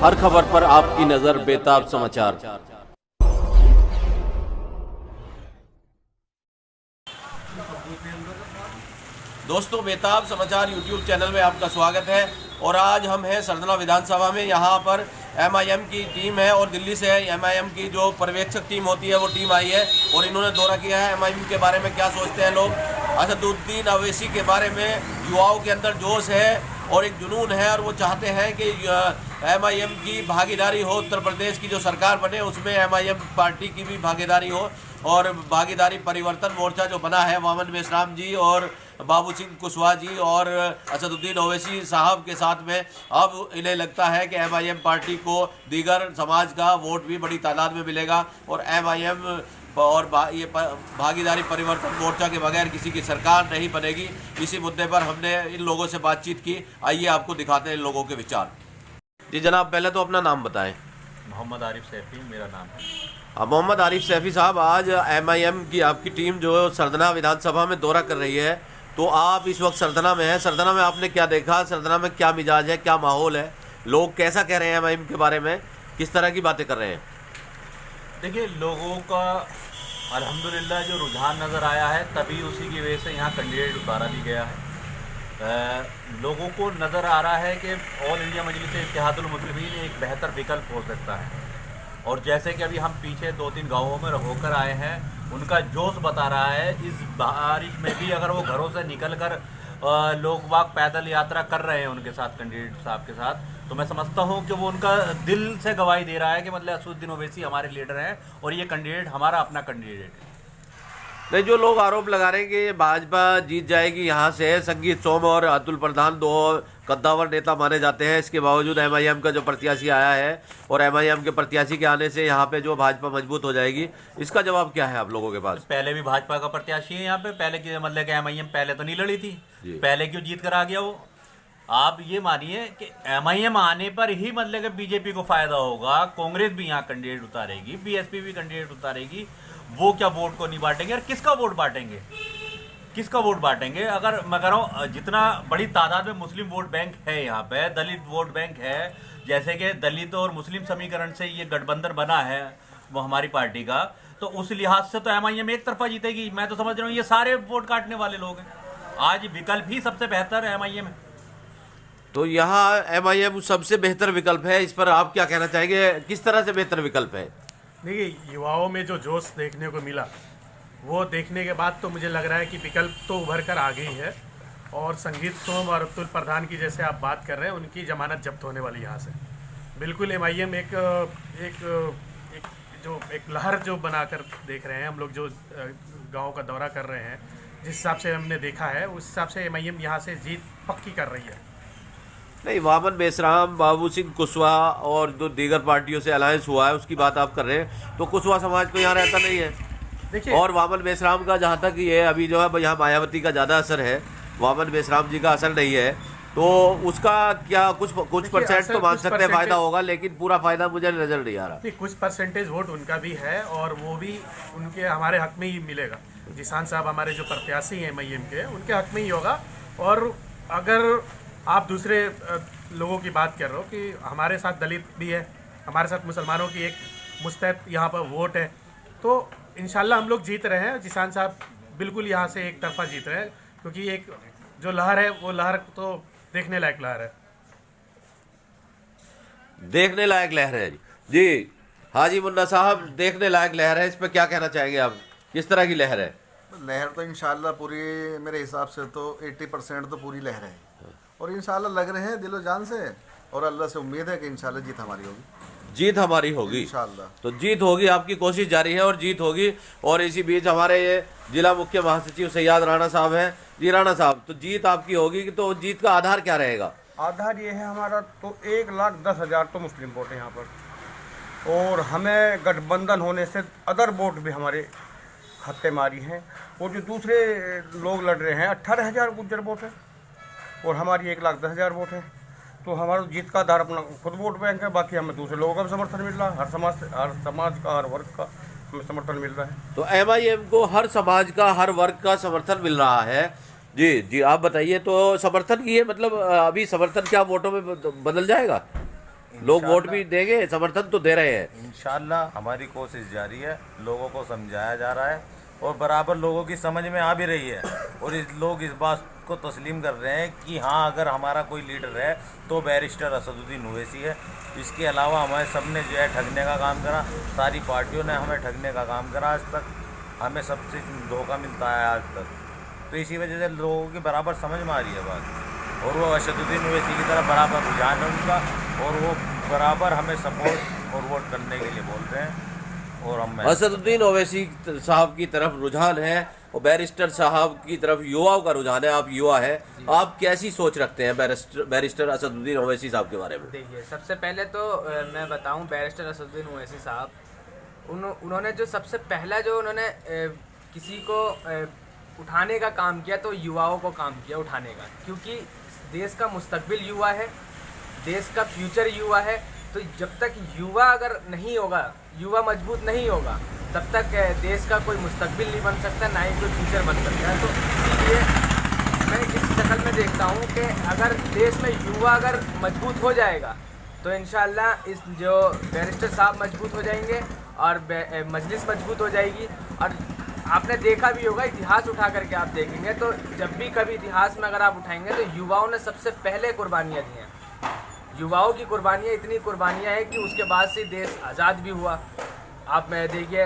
हर खबर पर आपकी नजर बेताब समाचार। दोस्तों, बेताब समाचार यूट्यूब चैनल में आपका स्वागत है। और आज हम हैं सरदना विधानसभा में। यहाँ पर एमआईएम की टीम है और दिल्ली से एमआईएम की जो पर्यवेक्षक टीम होती है वो टीम आई है और इन्होंने दौरा किया है। एमआईएम के बारे में क्या सोचते हैं लोग, असदुद्दीन अवैसी के बारे में। युवाओं के अंदर जोश है और एक जुनून है और वो चाहते हैं कि एमआईएम की भागीदारी हो, उत्तर प्रदेश की जो सरकार बने उसमें एमआईएम पार्टी की भी भागीदारी हो। और भागीदारी परिवर्तन मोर्चा जो बना है वामन मेश्राम जी और बाबू सिंह कुशवाहा जी और असदुद्दीन ओवैसी साहब के साथ में अब इन्हें लगता है कि एमआईएम पार्टी को दीगर समाज का वोट भी बड़ी तादाद में मिलेगा और एमआईएम और ये भागीदारी परिवर्तन मोर्चा के बगैर किसी की सरकार नहीं बनेगी। इसी मुद्दे पर हमने इन लोगों से बातचीत की। आइए आपको दिखाते हैं इन लोगों के विचार। जी जनाब, पहले तो अपना नाम बताएं। मोहम्मद आरिफ सैफी मेरा नाम है। मोहम्मद आरिफ सैफी साहब, आज एमआईएम की आपकी टीम जो सरदना विधानसभा में दौरा कर रही है, तो आप इस वक्त सरदना में हैं। सरदना में आपने क्या देखा, सरदना में क्या मिजाज है, क्या माहौल है, लोग कैसा कह रहे हैं एमआईएम के बारे में, किस तरह की बातें कर रहे हैं? देखिए, लोगों का अल्हम्दुलिल्लाह जो रुझान नज़र आया है तभी उसी की वजह से यहाँ कैंडिडेट उतारा भी गया है। लोगों को नज़र आ रहा है कि ऑल इंडिया मजलिस इत्तेहादुल मुस्लिमीन एक बेहतर विकल्प हो सकता है। और जैसे कि अभी हम पीछे 2-3 गाँवों में होकर आए हैं, उनका जोश बता रहा है। इस बारिश में भी अगर वो घरों से निकल कर लोग बाग पैदल यात्रा कर रहे हैं उनके साथ, कैंडिडेट साहब के साथ, तो मैं समझता हूँ कि वो उनका दिल से गवाही दे रहा है कि मतलब असदुद्दीन ओवैसी हमारे लीडर हैं और ये कैंडिडेट हमारा अपना कैंडिडेट है। नहीं, जो लोग आरोप लगा रहे हैं कि भाजपा जीत जाएगी यहाँ से, संगीत सोम और अतुल प्रधान दो कद्दावर नेता माने जाते हैं, इसके बावजूद एमआईएम का जो प्रत्याशी आया है और एमआईएम के प्रत्याशी के आने से यहाँ पे जो भाजपा मजबूत हो जाएगी, इसका जवाब क्या है आप लोगों के पास? पहले भी भाजपा का प्रत्याशी है यहाँ पे, पहले की मतलब कि एमआईएम पहले तो नहीं लड़ी थी, पहले क्यों जीत कर आ गया वो? आप ये मानिए कि एमआईएम आने पर ही मतलब कि बीजेपी को फायदा होगा, कांग्रेस भी यहाँ कैंडिडेट उतारेगी, बीएसपी भी कैंडिडेट उतारेगी। वो क्या वोट को नहीं बांटेंगे और किसका वोट बांटेंगे, किसका वोट बांटेंगे? अगर मैं कह रहा हूँ जितना बड़ी तादाद में मुस्लिम वोट बैंक है यहाँ पे, दलित वोट बैंक है, जैसे कि दलित और मुस्लिम समीकरण से ये गठबंधन बना है वो हमारी पार्टी का, तो उस लिहाज से तो एमआईएम एक तरफा जीतेगी। मैं तो समझ रहा हूँ ये सारे वोट काटने वाले लोग हैं। आज विकल्प ही सबसे बेहतर एमआईएम है। तो यहाँ एमआईएम सबसे बेहतर विकल्प है, इस पर आप क्या कहना चाहेंगे? किस तरह से बेहतर विकल्प है? देखिए, युवाओं में जो जोश देखने को मिला वो देखने के बाद तो मुझे लग रहा है कि विकल्प तो उभर कर आ गई है। और संगीत सोम और अतुल प्रधान की जैसे आप बात कर रहे हैं, उनकी जमानत जब्त होने वाली यहाँ से। बिल्कुल एमआईएम एक लहर जो बनाकर देख रहे हैं हम लोग, जो गाँव का दौरा कर रहे हैं, जिस हिसाब से हमने देखा है उस हिसाब से एमआईएम यहाँ से जीत पक्की कर रही है। नहीं, वामन मेश्राम, बाबू सिंह कुशवाहा और जो दीगर पार्टियों से अलायंस हुआ है उसकी बात आप कर रहे हैं, तो कुशवाहा समाज को यहाँ रहता नहीं है। देखिए, और वामन मेश्राम का जहाँ तक ये अभी जो है यहाँ मायावती का ज़्यादा असर है, वामन मेश्राम जी का असर नहीं है, तो उसका क्या कुछ परसेंट तो मान सकते हैं फायदा होगा, लेकिन पूरा फायदा मुझे नजर नहीं आ रहा। कुछ परसेंटेज वोट उनका भी है और वो भी उनके हमारे हक में ही मिलेगा। जिसान साहब हमारे जो प्रत्याशी हैं एमआईएम के, उनके हक में ही होगा। और अगर आप दूसरे लोगों की बात कर रहे हो कि हमारे साथ दलित भी है, हमारे साथ मुसलमानों की एक मुस्तैद यहाँ पर वोट है, तो इंशाल्लाह हम लोग जीत रहे हैं। जिसान साहब बिल्कुल यहाँ से एक तरफा जीत रहे हैं, क्योंकि एक जो लहर है वो लहर तो देखने लायक लहर है। देखने लायक लहर है जी। हाजी मुन्ना साहब, देखने लायक लहर है, इस पर क्या कहना चाहेंगे आप? किस तरह की लहर है? लहर तो इंशाल्लाह पूरी, मेरे हिसाब से तो 80% तो पूरी लहर है और इंशाल्लाह लग रहे हैं दिलो जान से, और अल्लाह से उम्मीद है कि इंशाल्लाह जीत हमारी होगी। जीत हमारी होगी इंशाल्लाह। तो जीत होगी, आपकी कोशिश जारी है और जीत होगी। और इसी बीच हमारे ये जिला मुख्य महासचिव सैयद राणा साहब हैं। जी राणा साहब, तो जीत आपकी होगी, तो जीत का आधार क्या रहेगा? आधार ये है हमारा, तो 1,10,000 तो मुस्लिम वोट है यहाँ पर, और हमें गठबंधन होने से अदर वोट भी हमारे हत्ते मारी हैं। और जो दूसरे लोग लड़ रहे हैं 18,000 गुज्जर वोट है और हमारी 1,10,000 वोट है। तो हमारा जीत का आधार अपना खुद वोट बैंक है, बाकी हमें दूसरे लोगों का भी समर्थन मिल रहा है, हर समाज का, हर वर्ग का हमें समर्थन मिल रहा है। तो एमआईएम को हर समाज का, हर वर्ग का समर्थन मिल रहा है। जी जी, आप बताइए। तो समर्थन की ये मतलब अभी समर्थन क्या वोटों में बदल जाएगा? लोग वोट भी देंगे, समर्थन तो दे रहे हैं। इंशाल्लाह हमारी कोशिश जारी है, लोगों को समझाया जा रहा है और बराबर लोगों की समझ में आ भी रही है और लोग इस बात को तस्लीम कर रहे हैं कि हाँ, अगर हमारा कोई लीडर है तो बैरिस्टर असदुद्दीन ओवैसी है। इसके अलावा हमारे सब ने जो है ठगने का काम करा, सारी पार्टियों ने हमें ठगने का काम करा, आज तक हमें सबसे धोखा मिलता है आज तक। तो इसी वजह से लोगों की बराबर समझ में आ रही है बात और वो असदुद्दीन ओवैसी की तरफ बराबर रुझान है उनका और वो बराबर हमें सपोर्ट और वोट करने के लिए बोल रहे हैं और हम असदुद्दीन ओवैसी साहब की तरफ रुझान है और बैरिस्टर साहब की तरफ युवाओं का रुझान है। आप युवा है, आप कैसी सोच रखते हैं बैरिस्टर असदुद्दीन ओवैसी साहब के बारे में? देखिए, सबसे पहले तो मैं बताऊं, बैरिस्टर असदुद्दीन ओवैसी साहब उन्होंने जो सबसे पहला जो उन्होंने किसी को उठाने का काम किया तो युवाओं को काम किया उठाने का, क्योंकि देश का मुस्तकबिल युवा है, देश का फ्यूचर युवा है। तो जब तक युवा अगर नहीं होगा, युवा मजबूत नहीं होगा, तब तक देश का कोई मुस्तकबिल नहीं बन सकता, ना ही कोई फ्यूचर बन सकता है। तो इसलिए मैं इस शक्ल में देखता हूँ कि अगर देश में युवा अगर मजबूत हो जाएगा तो इंशाल्लाह इस जो बैरिस्टर साहब मजबूत हो जाएंगे और मजलिस मजबूत हो जाएगी। और आपने देखा भी होगा, इतिहास उठा करके आप देखेंगे तो जब भी कभी इतिहास में अगर आप उठाएंगे तो युवाओं ने सबसे पहले कुर्बानियाँ दी हैं। युवाओं की कुर्बानियाँ इतनी कुर्बानियाँ हैं कि उसके बाद से देश आज़ाद भी हुआ। आप देखिए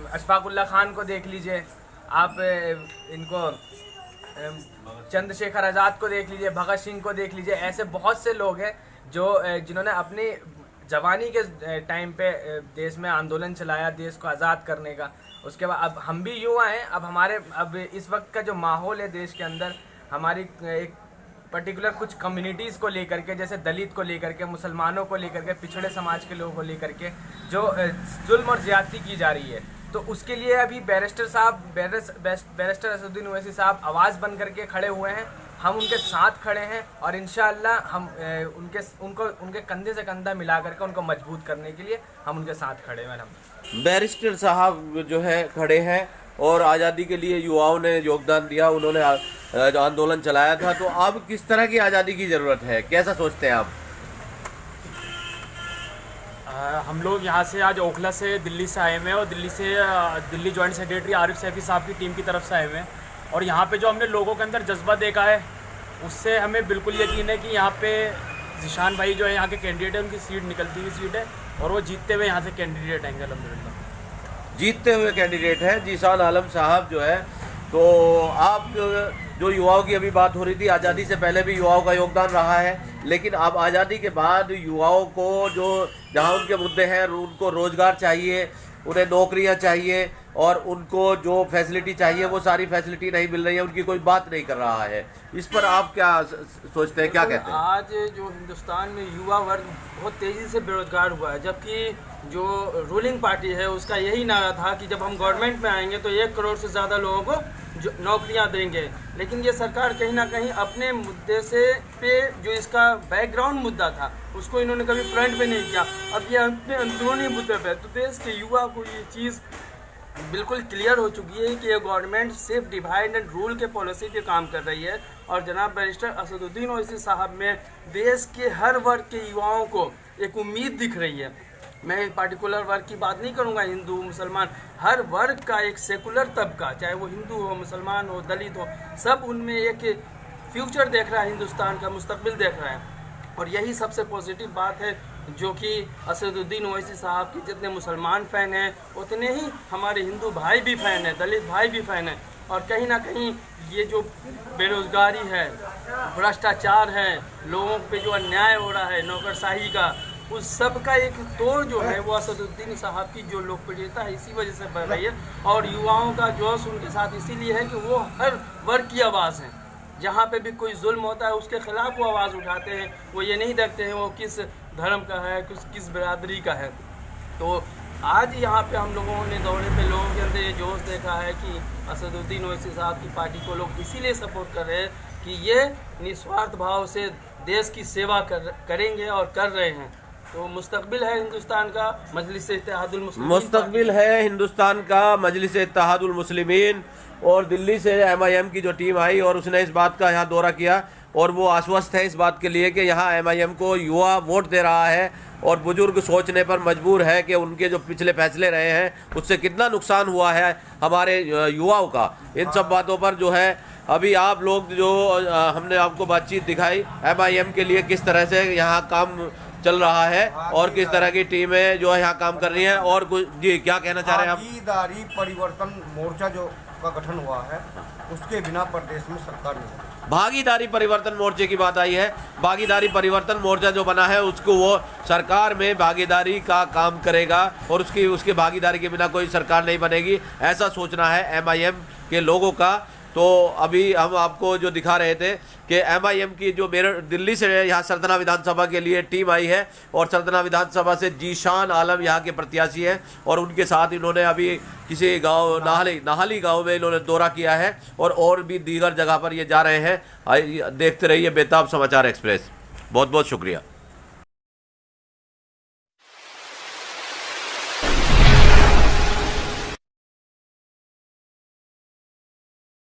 अशफाकुल्ला खान को देख लीजिए, आप इनको चंद्रशेखर आज़ाद को देख लीजिए, भगत सिंह को देख लीजिए, ऐसे बहुत से लोग हैं जो जिन्होंने अपनी जवानी के टाइम पे देश में आंदोलन चलाया देश को आज़ाद करने का। उसके बाद अब हम भी युवा हैं, अब इस वक्त का जो माहौल है देश के अंदर, हमारी एक पर्टिकुलर कुछ कम्युनिटीज़ को लेकर के, जैसे दलित को लेकर के, मुसलमानों को लेकर के, पिछड़े समाज के लोगों को लेकर के जो जुल्म और ज़्यादती की जा रही है, तो उसके लिए अभी बैरिस्टर असदुद्दीन ओवैसी साहब आवाज़ बन करके खड़े हुए हैं। हम उनके साथ खड़े हैं और इंशाअल्लाह हम उनके कंधे से कंधा मिला करके उनको मजबूत करने के लिए हम उनके साथ खड़े हैं। बैरिस्टर साहब जो है खड़े हैं और आज़ादी के लिए युवाओं ने योगदान दिया, उन्होंने आंदोलन चलाया था। तो अब किस तरह की आज़ादी की ज़रूरत है, कैसा सोचते हैं आप? हम लोग यहाँ से आज ओखला से दिल्ली से आए हुए हैं और दिल्ली जॉइंट सेक्रेटरी आरिफ सैफी साहब की टीम की तरफ से आए हुए हैं। और यहाँ पे जो हमने लोगों के अंदर जज्बा देखा है उससे हमें बिल्कुल यकीन है कि यहाँ पे ज़ीशान भाई जो है यहाँ के कैंडिडेट है, उनकी सीट निकलती हुई सीट है और वो जीतते हुए यहाँ से कैंडिडेट आएंगे अल्हम्दुलिल्लाह। जीतते हुए कैंडिडेट है ज़ीशान आलम साहब जो है। तो आप जो युवाओं की अभी बात हो रही थी, आज़ादी से पहले भी युवाओं का योगदान रहा है, लेकिन अब आज़ादी के बाद युवाओं को जो जहाँ उनके मुद्दे हैं, उनको रोज़गार चाहिए, उन्हें नौकरियां चाहिए और उनको जो फैसिलिटी चाहिए वो सारी फैसिलिटी नहीं मिल रही है, उनकी कोई बात नहीं कर रहा है। इस पर आप क्या सोचते हैं, क्या कहते हैं? आज जो हिंदुस्तान में युवा वर्ग बहुत तेज़ी से बेरोजगार हुआ है, जबकि जो रूलिंग पार्टी है उसका यही नारा था कि जब हम गवर्नमेंट में आएंगे तो 1 करोड़ से ज़्यादा लोगों को जो नौकरियां देंगे। लेकिन ये सरकार कहीं ना कहीं अपने मुद्दे से पे जो इसका बैकग्राउंड मुद्दा था उसको इन्होंने कभी फ्रंट पे नहीं किया। अब ये अपने अंदरूनी मुद्दे पे, तो देश के युवा को ये चीज़ बिल्कुल क्लियर हो चुकी है कि ये गवर्नमेंट सिर्फ डिवाइड एंड रूल के पॉलिसी पे काम कर रही है। और जनाब बैरिस्टर असदुद्दीन ओवैसी साहब में देश के हर वर्ग के युवाओं को एक उम्मीद दिख रही है। मैं एक पार्टिकुलर वर्ग की बात नहीं करूंगा, हिंदू मुसलमान, हर वर्ग का एक सेकुलर तबका, चाहे वो हिंदू हो, मुसलमान हो, दलित हो, सब उनमें एक फ्यूचर देख रहा है, हिंदुस्तान का मुस्तकबिल देख रहा है। और यही सबसे पॉजिटिव बात है जो कि असदुद्दीन ओवैसी साहब के जितने मुसलमान फ़ैन हैं उतने ही हमारे हिंदू भाई भी फ़ैन हैं, दलित भाई भी फ़ैन हैं। और कहीं ना कहीं ये जो बेरोज़गारी है, भ्रष्टाचार है, लोगों पे जो अन्याय हो रहा है, नौकरशाही का, उस सब का एक तोड़ जो है वो असदुद्दीन साहब की जो लोकप्रियता है इसी वजह से बढ़ रही है। और युवाओं का जोश उनके साथ इसीलिए है कि वो हर वर्ग की आवाज़ है। जहाँ पे भी कोई जुल्म होता है उसके ख़िलाफ़ वो आवाज़ उठाते हैं, वो ये नहीं देखते हैं वो किस धर्म का है, किस बिरादरी का है। तो आज यहाँ पे हम लोगों ने दौरे पे लोगों के अंदर ये जोश देखा है कि असदुद्दीन ओवैसी साहब की पार्टी को लोग इसीलिए सपोर्ट कर रहे हैं कि ये निस्वार्थ भाव से देश की सेवा करेंगे और कर रहे हैं। तो मुस्तकबिल है हिंदुस्तान का मजलिस इत्तेहादुल मुस्लिमीन, मुस्तकबिल है हिंदुस्तान का मजलिस इत्तेहादुल मुस्लिमीन और दिल्ली से MIM की जो टीम आई और उसने इस बात का यहाँ दौरा किया और वो आश्वस्त है इस बात के लिए कि यहाँ MIM को युवा वोट दे रहा है और बुजुर्ग सोचने पर मजबूर है कि उनके जो पिछले फैसले रहे हैं उससे कितना नुकसान हुआ है हमारे युवाओं का। इन सब बातों पर जो है अभी आप लोग जो हमने आपको बातचीत दिखाई MIM के लिए किस तरह से यहाँ काम चल रहा है और किस तरह की टीमें जो है यहाँ काम कर रही हैं। और कुछ जी क्या कहना चाह रहे हैं आप? भागीदारी परिवर्तन मोर्चा जो का गठन हुआ है उसके बिना प्रदेश में सरकार नहीं। भागीदारी परिवर्तन मोर्चे की बात आई है। भागीदारी परिवर्तन मोर्चा जो बना है उसको वो सरकार में भागीदारी का काम करेगा और उसकी भागीदारी के बिना कोई सरकार नहीं बनेगी, ऐसा सोचना है MIM के लोगों का। तो अभी हम आपको जो दिखा रहे थे कि MIM की जो दिल्ली से यहाँ सरदना विधानसभा के लिए टीम आई है और सरदना विधानसभा से जीशान आलम यहाँ के प्रत्याशी हैं और उनके साथ इन्होंने अभी किसी गांव नाहली गांव में इन्होंने दौरा किया है और भी दीगर जगह पर ये जा रहे हैं। देखते रहिए बेताब समाचार एक्सप्रेस। बहुत बहुत शुक्रिया।